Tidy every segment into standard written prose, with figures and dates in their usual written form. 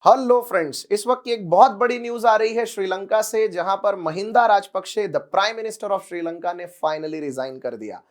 Hello friends, इस वक्त की एक बहुत बड़ी न्यूज आ रही है श्रीलंका से, जहां पर Mahinda Rajapaksa the prime minister of Sri Lanka ने फाइनली रिजाइन कर दिया।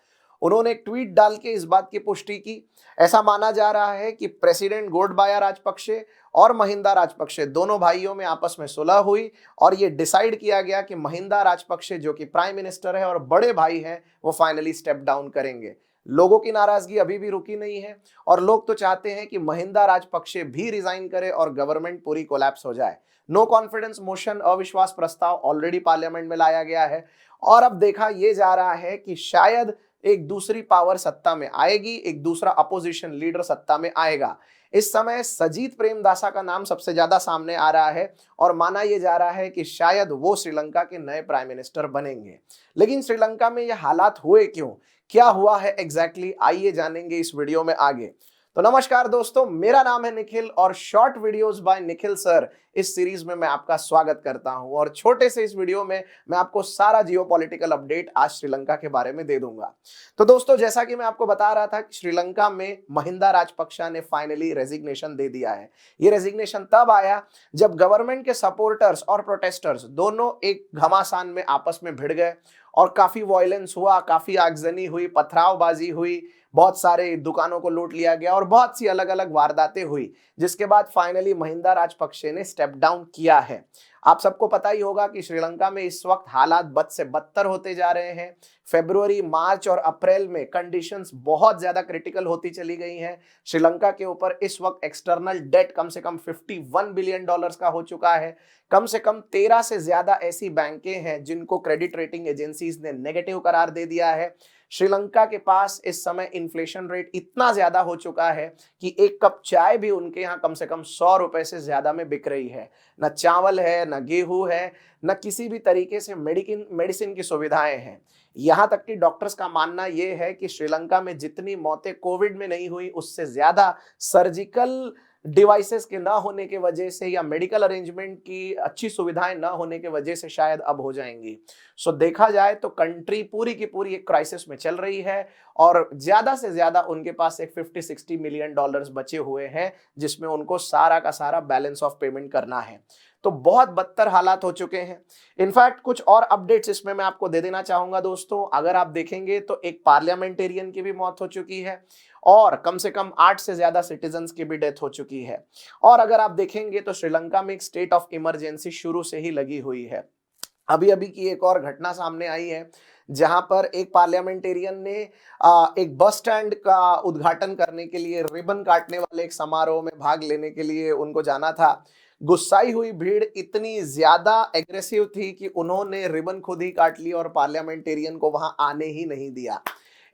उन्होंने एक ट्वीट डाल के इस बात की पुष्टि की। ऐसा माना जा रहा है कि प्रेसिडेंट गोटबाया राजपक्षे और महिंदा राजपक्षे दोनों भाइयों में आपस में सुलह हुई और ये डिसाइड किया गया कि महिंदा राजपक्षे जो कि प्राइम मिनिस्टर है और बड़े भाई हैं, वो फाइनली स्टेप डाउन करेंगे। लोगों की नाराजगी अभी भी रुकी नहीं है और लोग तो चाहते हैं कि महिंदा राजपक्षे भी रिजाइन करे और गवर्नमेंट पूरी कोलैप्स हो जाए। नो कॉन्फिडेंस मोशन, अविश्वास प्रस्ताव ऑलरेडी पार्लियामेंट में लाया गया है और अब देखा यह जा रहा है कि शायद एक दूसरी पावर सत्ता में आएगी, एक दूसरा अपोजिशन लीडर सत्ता में आएगा। इस समय सजीत प्रेमदासा का नाम सबसे ज्यादा सामने आ रहा है और माना यह जा रहा है कि शायद वो श्रीलंका के नए प्राइम मिनिस्टर बनेंगे। लेकिन श्रीलंका में यह हालात हुए क्यों, क्या हुआ है एग्जैक्टली, आइए जानेंगे इस वीडियो में आगे। तो नमस्कार दोस्तों, मेरा नाम है निखिल और short videos bye Nikhil sir इस सीरीज में मैं आपका स्वागत करता हूं। और छोटे से इस वीडियो में मैं आपको सारा जियोपॉलिटिकल अपडेट आज श्रीलंका के बारे में दे दूंगा। तो दोस्तों, जैसा कि मैं आपको बता रहा था कि श्रीलंका में महिंदा राजपक्षा ने फाइनली रेजिग्नेशन दे दिया है। ये रेजिग्नेशन तब आया जब गवर्नमेंट के सपोर्टर्स और प्रोटेस्टर्स दोनों एक घमासान में आपस में भिड़ गए और काफी वायलेंस हुआ, काफी आगजनी हुई, पथरावबाजी हुई, बहुत सारे दुकानों को लूट लिया गया और बहुत सी अलग अलग वारदातें हुई, जिसके बाद फाइनली महिंदा राजपक्षे ने स्टेप डाउन किया है। आप सबको पता ही होगा कि श्रीलंका में इस वक्त हालात बद से बदतर होते जा रहे हैं। फरवरी, मार्च और अप्रैल में कंडीशंस बहुत ज्यादा क्रिटिकल होती चली गई हैं। श्रीलंका के ऊपर इस वक्त एक्सटर्नल डेट कम से कम $51 बिलियन का हो चुका है। कम से कम 13 से ज्यादा ऐसी बैंकें हैं जिनको क्रेडिट रेटिंग एजेंसीज ने नेगेटिव करार दे दिया है। श्रीलंका के पास इस समय इन्फ्लेशन रेट इतना ज्यादा हो चुका है कि एक कप चाय भी उनके यहाँ कम से कम 100 रुपए से ज्यादा में बिक रही है। न चावल है, न गेहूं है, न किसी भी तरीके से मेडिसिन की सुविधाएं हैं। यहां तक कि डॉक्टर्स का मानना यह है कि श्रीलंका में जितनी मौतें कोविड में नहीं हुई, उससे ज्यादा सर्जिकल डिवाइसेस के ना होने के वजह से या मेडिकल अरेंजमेंट की अच्छी सुविधाएं ना होने के वजह से शायद अब हो जाएंगी। सो देखा जाए तो कंट्री पूरी की पूरी एक क्राइसिस में चल रही है और ज्यादा से ज्यादा उनके पास एक $50-60 मिलियन बचे हुए हैं, जिसमें उनको सारा का सारा बैलेंस ऑफ पेमेंट करना है। तो बहुत बदतर हालात हो चुके हैं। इनफैक्ट कुछ और अपडेट्स इसमें मैं आपको दे देना चाहूंगा दोस्तों। अगर आप देखेंगे तो एक पार्लियामेंटेरियन की भी मौत हो चुकी है और कम से कम 8 से ज्यादा सिटीजन्स की भी डेथ हो चुकी है। और अगर आप देखेंगे तो श्रीलंका में एक स्टेट ऑफ इमरजेंसी शुरू से ही लगी हुई है। अभी अभी की एक और घटना सामने आई है जहां पर एक पार्लियामेंटेरियन ने एक बस स्टैंड का उद्घाटन करने के लिए रिबन काटने वाले एक समारोह में भाग लेने के लिए उनको जाना था। गुस्साई हुई भीड़ इतनी ज्यादा एग्रेसिव थी कि उन्होंने रिबन खुद ही काट ली और पार्लियामेंटेरियन को वहां आने ही नहीं दिया।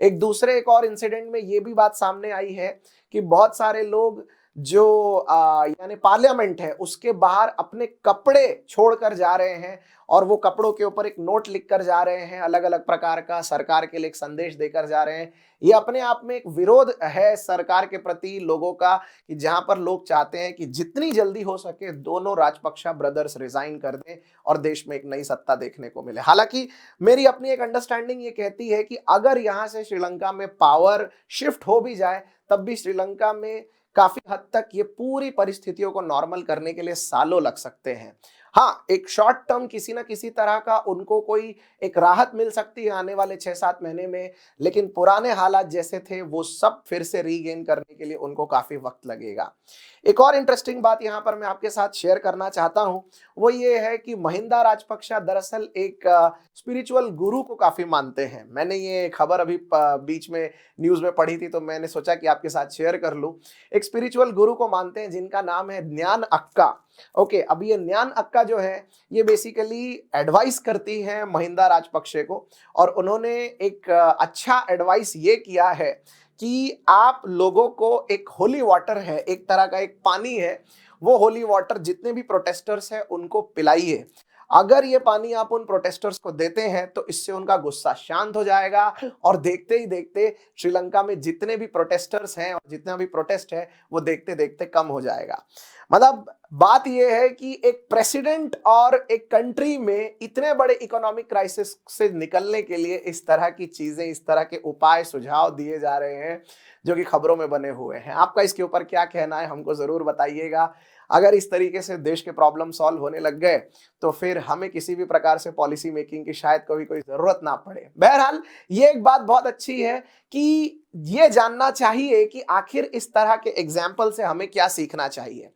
एक और इंसिडेंट में ये भी बात सामने आई है कि बहुत सारे लोग जो यानी पार्लियामेंट है उसके बाहर अपने कपड़े छोड़कर जा रहे हैं और वो कपड़ों के ऊपर एक नोट लिखकर जा रहे हैं, अलग अलग प्रकार का सरकार के लिए एक संदेश देकर जा रहे हैं। ये अपने आप में एक विरोध है सरकार के प्रति लोगों का, कि जहां पर लोग चाहते हैं कि जितनी जल्दी हो सके दोनों राजपक्षा ब्रदर्स रिजाइन कर दें और देश में एक नई सत्ता देखने को मिले। हालांकि मेरी अपनी एक अंडरस्टैंडिंग ये कहती है कि अगर यहां से श्रीलंका में पावर शिफ्ट हो भी जाए तब भी श्रीलंका में काफी हद तक ये पूरी परिस्थितियों को नॉर्मल करने के लिए सालों लग सकते हैं। हाँ, एक शॉर्ट टर्म किसी ना किसी तरह का उनको कोई एक राहत मिल सकती है आने वाले 6-7 महीने में, लेकिन पुराने हालात जैसे थे वो सब फिर से रीगेन करने के लिए उनको काफी वक्त लगेगा। एक और इंटरेस्टिंग बात यहाँ पर मैं आपके साथ शेयर करना चाहता हूँ, वो ये है कि महिंदा राजपक्षा दरअसल एक स्पिरिचुअल गुरु को काफी मानते हैं। मैंने ये खबर अभी बीच में न्यूज में पढ़ी थी तो मैंने सोचा कि आपके साथ शेयर कर लूं। एक स्पिरिचुअल गुरु को मानते हैं जिनका नाम है ज्ञान अक्का। ओके, अब ये ज्ञान अक्का जो है ये बेसिकली एडवाइस करती है महिंदा राजपक्षे को और उन्होंने एक अच्छा एडवाइस ये किया है कि आप लोगों को एक होली वाटर है, एक तरह का एक पानी है, वो होली वाटर जितने भी प्रोटेस्टर्स हैं उनको पिलाइए। अगर ये पानी आप उन प्रोटेस्टर्स को देते हैं तो इससे उनका गुस्सा शांत हो जाएगा और देखते ही देखते श्रीलंका में जितने भी प्रोटेस्टर्स हैं और जितना भी प्रोटेस्ट है वो देखते देखते कम हो जाएगा। मतलब बात यह है कि एक प्रेसिडेंट और एक कंट्री में इतने बड़े इकोनॉमिक क्राइसिस से निकलने के लिए इस तरह की चीजें, इस तरह के उपाय सुझाव दिए जा रहे हैं जो कि खबरों में बने हुए हैं। आपका इसके ऊपर क्या कहना है हमको जरूर बताइएगा। अगर इस तरीके से देश के प्रॉब्लम सॉल्व होने लग गए तो फिर हमें किसी भी प्रकार से पॉलिसी मेकिंग की शायद कभी कोई जरूरत ना पड़े। बहरहाल ये एक बात बहुत अच्छी है कि ये जानना चाहिए कि आखिर इस तरह के एग्जाम्पल से हमें क्या सीखना चाहिए।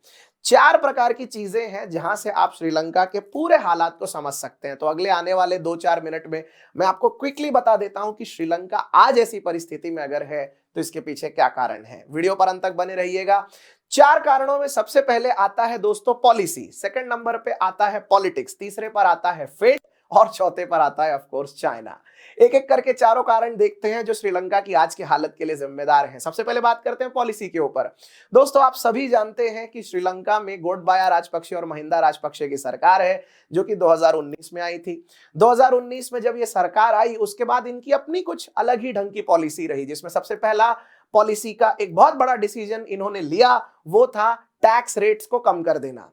4 प्रकार की चीजें हैं जहां से आप श्रीलंका के पूरे हालात को समझ सकते हैं। तो अगले आने वाले 2-4 मिनट में मैं आपको क्विकली बता देता हूं कि श्रीलंका आज ऐसी परिस्थिति में अगर है तो इसके पीछे क्या कारण है। वीडियो पर अंत तक बने रहिएगा। 4 कारणों में सबसे पहले आता है दोस्तों पॉलिसी, सेकंड नंबर पे आता है पॉलिटिक्स, तीसरे पर आता है फेट और चौथे पर आता है ऑफ कोर्स चाइना। एक एक करके चारों कारण देखते हैं जो श्रीलंका की आज की हालत के लिए जिम्मेदार हैं। सबसे पहले बात करते हैं पॉलिसी के ऊपर। दोस्तों आप सभी जानते हैं कि श्रीलंका में गोटबाया राजपक्षे और महिंदा राजपक्षे की सरकार है जो कि 2019 में आई थी। 2019 में जब ये सरकार आई उसके बाद इनकी अपनी कुछ अलग ही ढंग की पॉलिसी रही, जिसमें सबसे पहला पॉलिसी का एक बहुत बड़ा डिसीजन इन्होंने लिया वो था टैक्स रेट्स को कम कर देना।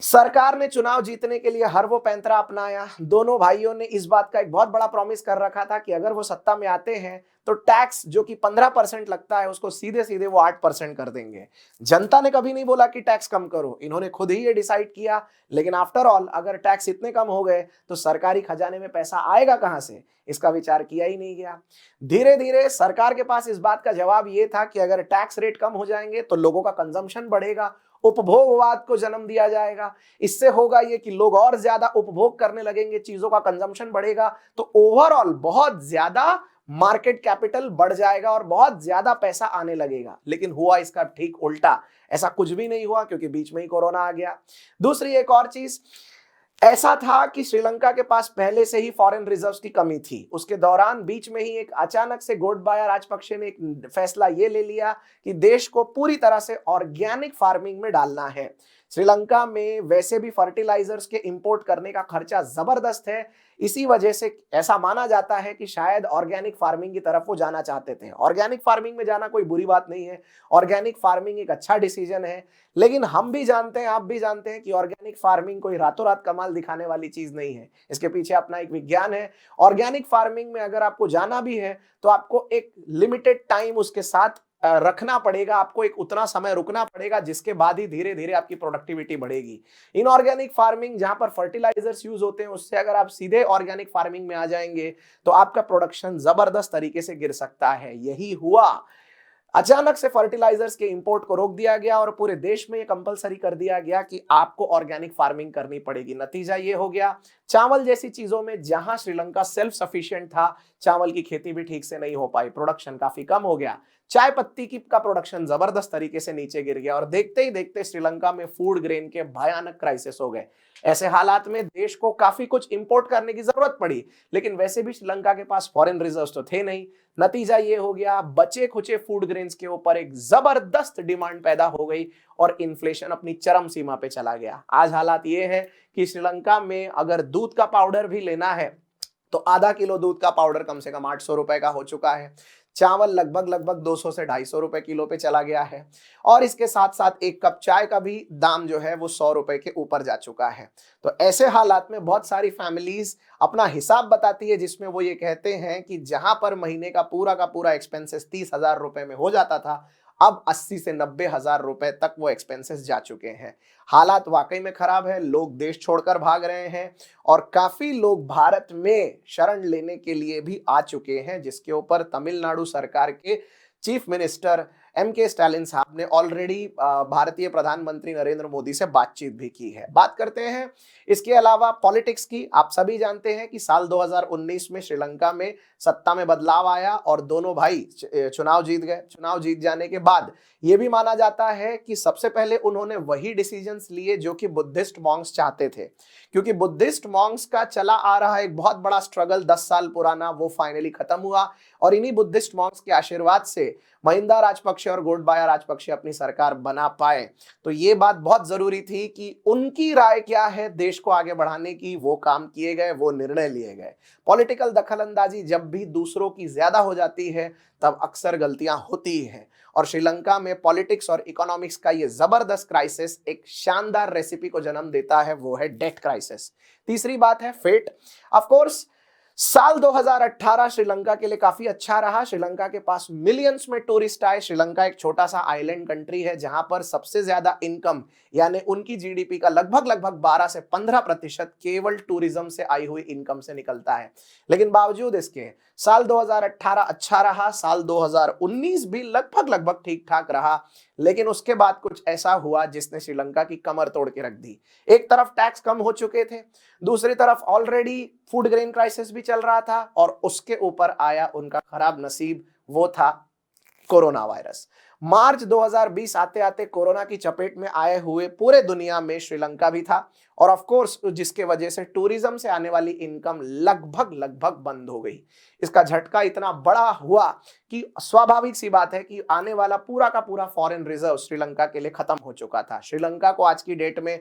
सरकार ने चुनाव जीतने के लिए हर वो पैंतरा अपनाया। दोनों भाइयों ने इस बात का एक बहुत बड़ा प्रॉमिस कर रखा था कि अगर वो सत्ता में आते हैं तो टैक्स जो कि 15% लगता है उसको सीधे सीधे वो 8% कर देंगे। जनता ने कभी नहीं बोला कि टैक्स कम करो, इन्होंने खुद ही ये डिसाइड किया। लेकिन आफ्टर ऑल अगर टैक्स इतने कम हो गए तो सरकारी खजाने में पैसा आएगा कहां से, इसका विचार किया ही नहीं गया। धीरे धीरे सरकार के पास इस बात का जवाब ये था कि अगर टैक्स रेट कम हो जाएंगे तो लोगों का कंजम्पशन बढ़ेगा, उपभोगवाद को जन्म दिया जाएगा। इससे होगा ये कि लोग और ज्यादा उपभोग करने लगेंगे, चीजों का कंजम्पशन बढ़ेगा, तो ओवरऑल बहुत ज्यादा मार्केट कैपिटल बढ़ जाएगा और बहुत ज्यादा पैसा आने लगेगा। लेकिन हुआ इसका ठीक उल्टा, ऐसा कुछ भी नहीं हुआ क्योंकि बीच में ही कोरोना आ गया। दूसरी एक और चीज ऐसा था कि श्रीलंका के पास पहले से ही फॉरेन रिजर्व्स की कमी थी। उसके दौरान बीच में ही एक अचानक से गोटबाया राजपक्षे ने एक फैसला ये ले लिया कि देश को पूरी तरह से ऑर्गेनिक फार्मिंग में डालना है। श्रीलंका में वैसे भी फर्टिलाइजर्स के इंपोर्ट करने का खर्चा जबरदस्त है, इसी वजह से ऐसा माना जाता है कि शायद ऑर्गेनिक फार्मिंग की तरफ वो जाना चाहते थे। ऑर्गेनिक फार्मिंग में जाना कोई बुरी बात नहीं है, ऑर्गेनिक फार्मिंग एक अच्छा डिसीजन है। लेकिन हम भी जानते हैं, आप भी जानते हैं कि ऑर्गेनिक फार्मिंग कोई रातों रात कमाल दिखाने वाली चीज नहीं है, इसके पीछे अपना एक विज्ञान है। ऑर्गेनिक फार्मिंग में अगर आपको जाना भी है तो आपको एक लिमिटेड टाइम उसके साथ रखना पड़ेगा, आपको एक उतना समय रुकना पड़ेगा जिसके बाद ही धीरे धीरे आपकी प्रोडक्टिविटी बढ़ेगी। इनऑर्गेनिक फार्मिंग जहां पर फर्टिलाइजर्स यूज होते हैं उससे अगर आप सीधे ऑर्गेनिक फार्मिंग में आ जाएंगे तो आपका प्रोडक्शन जबरदस्त तरीके से गिर सकता है। यही हुआ, अचानक से फर्टिलाइजर्स के इंपोर्ट को रोक दिया गया और पूरे देश में ये कंपलसरी कर दिया गया कि आपको ऑर्गेनिक फार्मिंग करनी पड़ेगी। नतीजा ये हो गया, चावल जैसी चीजों में जहां श्रीलंका सेल्फ सफिशिएंट था, चावल की खेती भी ठीक से नहीं हो पाई, प्रोडक्शन काफी कम हो गया। चाय पत्ती की का प्रोडक्शन जबरदस्त तरीके से नीचे गिर गया और देखते ही देखते श्रीलंका में फूड ग्रेन के भयानक क्राइसिस हो गए। ऐसे हालात में देश को काफी कुछ इंपोर्ट करने की जरूरत पड़ी, लेकिन वैसे भी श्रीलंका के पास फॉरेन रिजर्व्स तो थे नहीं। नतीजा ये हो गया, बचे खुचे फूड ग्रेन्स के ऊपर एक जबरदस्त डिमांड पैदा हो गई और इन्फ्लेशन अपनी चरम सीमा पे चला गया। आज हालात ये है कि श्रीलंका में अगर दूध का पाउडर भी लेना है तो आधा किलो दूध का पाउडर कम से कम 800 रुपए का हो चुका है। चावल लगभग 200 से 250 रुपए किलो पे चला गया है और इसके साथ साथ एक कप चाय का भी दाम जो है वो 100 रुपए के ऊपर जा चुका है। तो ऐसे हालात में बहुत सारी फैमिलीज अपना हिसाब बताती है जिसमें वो ये कहते हैं कि जहां पर महीने का पूरा एक्सपेंसेस 30,000 रुपए में हो जाता था, अब 80 से 90,000 रुपए तक वो एक्सपेंसेस जा चुके हैं। हालात वाकई में खराब है, लोग देश छोड़कर भाग रहे हैं और काफी लोग भारत में शरण लेने के लिए भी आ चुके हैं, जिसके ऊपर तमिलनाडु सरकार के चीफ मिनिस्टर M.K. स्टालिन साहब ने ऑलरेडी भारतीय प्रधानमंत्री नरेंद्र मोदी से बातचीत भी की है। बात करते हैं इसके अलावा पॉलिटिक्स की। आप सभी जानते हैं कि साल 2019 में श्रीलंका में सत्ता में बदलाव आया और दोनों भाई चुनाव जीत गए। चुनाव जीत जाने के बाद यह भी माना जाता है कि सबसे पहले उन्होंने वही डिसीजंस लिए जो कि बुद्धिस्ट मॉन्क्स चाहते थे, क्योंकि बुद्धिस्ट मॉन्क्स का चला आ रहा एक बहुत बड़ा स्ट्रगल 10 साल पुराना वो फाइनली खत्म हुआ और इन्हीं बुद्धिस्ट मॉन्क्स के आशीर्वाद से महिंदा राजपक्षे और गोटबाया राजपक्षे अपनी सरकार बना पाए। तो ये बात बहुत जरूरी थी कि उनकी राय क्या है देश को आगे बढ़ाने की, वो काम किए गए, वो निर्णय लिए गए। पॉलिटिकल दखलंदाजी जब भी दूसरों की ज्यादा हो जाती है तब अक्सर गलतियां होती हैं और श्रीलंका में पॉलिटिक्स और इकोनॉमिक्स का ये जबरदस्त क्राइसिस एक शानदार रेसिपी को जन्म देता है, वो है डेट क्राइसिस। तीसरी बात है फेट। ऑफ कोर्स साल 2018 श्रीलंका के लिए काफी अच्छा रहा। श्रीलंका के पास मिलियंस में टूरिस्ट आए। श्रीलंका एक छोटा सा आइलैंड कंट्री है जहां पर सबसे ज्यादा इनकम यानी उनकी जीडीपी का लगभग 12 से 15% केवल टूरिज्म से आई हुई इनकम से निकलता है। लेकिन बावजूद इसके साल 2018 अच्छा रहा, साल 2019 भी लगभग ठीक ठाक रहा। लेकिन उसके बाद कुछ ऐसा हुआ जिसने श्रीलंका की कमर तोड़ के रख दी। एक तरफ टैक्स कम हो चुके थे, दूसरी तरफ ऑलरेडी फूड ग्रेन क्राइसिस भी चल रहा था और उसके ऊपर आया उनका खराब नसीब, वो था कोरोना वायरस। मार्च 2020 आते आते कोरोना की चपेट में आए हुए पूरे दुनिया में श्रीलंका भी था और ऑफ कोर्स जिसके वजह से टूरिज्म से आने वाली इनकम लगभग बंद हो गई। इसका झटका इतना बड़ा हुआ कि स्वाभाविक सी बात है कि आने वाला पूरा का पूरा फॉरेन रिजर्व श्रीलंका के लिए खत्म हो चुका था। श्रीलंका को आज की डेट में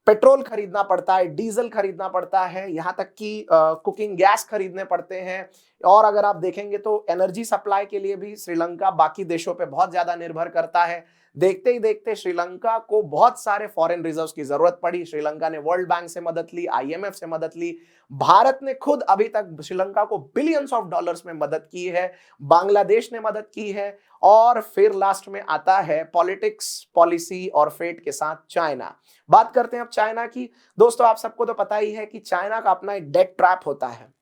पेट्रोल खरीदना पड़ता है, डीजल खरीदना पड़ता है, यहां तक कि कुकिंग गैस खरीदने पड़ते हैं। और अगर आप देखेंगे तो एनर्जी सप्लाई के लिए भी श्रीलंका बाकी देशों पे बहुत ज्यादा निर्भर करता है। देखते ही देखते श्रीलंका को बहुत सारे फॉरेन रिजर्व्स की जरूरत पड़ी। श्रीलंका ने वर्ल्ड बैंक से मदद ली, आईएमएफ से मदद ली, भारत ने खुद अभी तक श्रीलंका को बिलियंस ऑफ डॉलर्स में मदद की है, बांग्लादेश ने मदद की है और फिर लास्ट में आता है पॉलिटिक्स, पॉलिसी और फेट के साथ चाइना। बात करते हैं अब चाइना की। दोस्तों आप सबको तो पता ही है कि चाइना का अपना एक डेट ट्रैप होता है।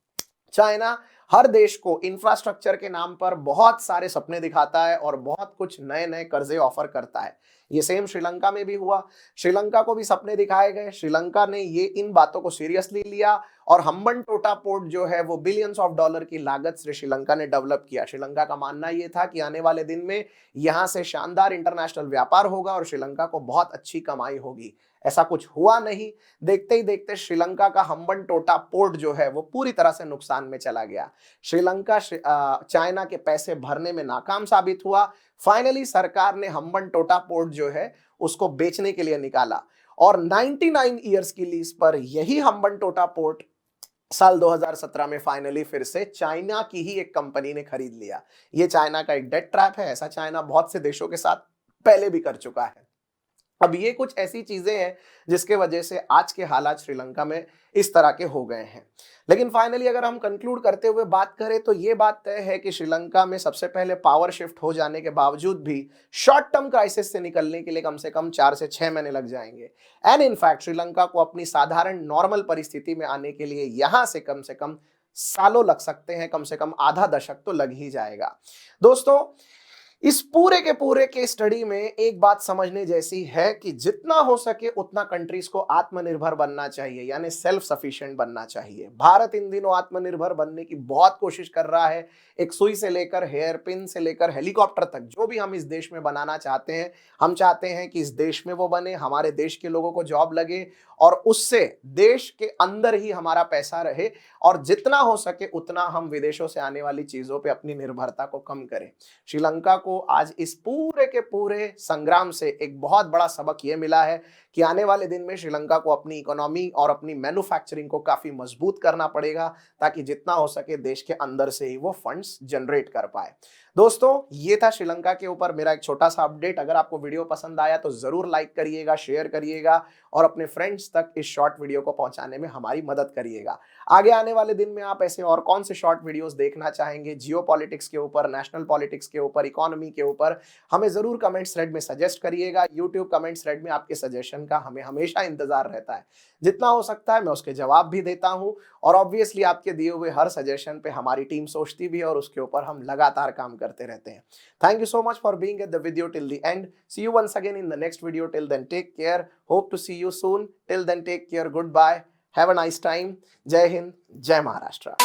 चाइना हर देश को इंफ्रास्ट्रक्चर के नाम पर बहुत सारे सपने दिखाता है और बहुत कुछ नए नए कर्जे ऑफर करता है। ये सेम श्रीलंका में भी हुआ। श्रीलंका को भी सपने दिखाए गए, श्रीलंका ने ये इन बातों को सीरियसली लिया और हम्बनटोटा पोर्ट जो है वो बिलियंस ऑफ डॉलर की लागत से श्रीलंका ने डेवलप किया। श्रीलंका का मानना ये था कि आने वाले दिन में यहां से शानदार इंटरनेशनल व्यापार होगा और श्रीलंका को बहुत अच्छी कमाई होगी। ऐसा कुछ हुआ नहीं। देखते ही देखते श्रीलंका का हम्बनटोटा पोर्ट जो है वो पूरी तरह से नुकसान में चला गया। श्रीलंका चाइना के पैसे भरने में नाकाम साबित हुआ। फाइनली सरकार ने हम्बनटोटा पोर्ट जो है उसको बेचने के लिए निकाला और 99 इयर्स की लीज पर यही हम्बनटोटा पोर्ट साल 2017 में फाइनली फिर से चाइना की ही एक कंपनी ने खरीद लिया। ये चाइना का एक डेट ट्रैप है। ऐसा चाइना बहुत से देशों के साथ पहले भी कर चुका है। अब ये कुछ ऐसी चीजें हैं जिसके वजह से आज के हालात श्रीलंका में इस तरह के हो गए हैं। लेकिन फाइनली अगर हम कंक्लूड करते हुए बात करें तो ये बात तय है कि श्रीलंका में सबसे पहले पावर शिफ्ट हो जाने के बावजूद भी शॉर्ट टर्म क्राइसिस से निकलने के लिए कम से कम 4 से 6 महीने लग जाएंगे। एंड इनफैक्ट श्रीलंका को अपनी साधारण नॉर्मल परिस्थिति में आने के लिए यहां से कम सालों लग सकते हैं, कम से कम आधा दशक तो लग ही जाएगा। दोस्तों इस पूरे के पूरे के स्टडी में एक बात समझने जैसी है कि जितना हो सके उतना कंट्रीज को आत्मनिर्भर बनना चाहिए, यानी सेल्फ सफिशिएंट बनना चाहिए। भारत इन दिनों आत्मनिर्भर बनने की बहुत कोशिश कर रहा है। एक सुई से लेकर हेयर पिन से लेकर हेलीकॉप्टर तक जो भी हम इस देश में बनाना चाहते हैं, हम चाहते हैं कि इस देश में वो बने, हमारे देश के लोगों को जॉब लगे और उससे देश के अंदर ही हमारा पैसा रहे और जितना हो सके उतना हम विदेशों से आने वाली चीजों पे अपनी निर्भरता को कम करें। श्रीलंका को आज इस पूरे के पूरे संग्राम से एक बहुत बड़ा सबक ये मिला है कि आने वाले दिन में श्रीलंका को अपनी इकोनॉमी और अपनी मैन्युफैक्चरिंग को काफी मजबूत करना पड़ेगा ताकि जितना हो सके देश के अंदर से ही वो फंड्स जनरेट कर पाए। दोस्तों ये था श्रीलंका के ऊपर मेरा एक छोटा सा अपडेट। अगर आपको वीडियो पसंद आया तो जरूर लाइक करिएगा, शेयर करिएगा और अपने फ्रेंड्स तक इस शॉर्ट वीडियो को पहुंचाने में हमारी मदद करिएगा। आगे आने वाले दिन में आप ऐसे और कौन से शॉर्ट वीडियोस देखना चाहेंगे जियो पॉलिटिक्स के ऊपर, नेशनल पॉलिटिक्स के ऊपर, इकोनॉमी के ऊपर, हमें जरूर कमेंट्स थ्रेड में सजेस्ट करिएगा। यूट्यूब कमेंट्स थ्रेड में आपके सजेशन का हमें हमेशा इंतजार रहता है। जितना हो सकता है मैं उसके जवाब भी देता हूं और ऑब्वियसली आपके दिए हुए हर सजेशन पे हमारी टीम सोचती भी है और उसके ऊपर हम लगातार काम करते रहते हैं। Thank you so much for being at the video till the end. See you once again in the next video. Till then take care, hope to see you soon. Till then take care, good bye, have a nice time. Jai Hind, जय महाराष्ट्र।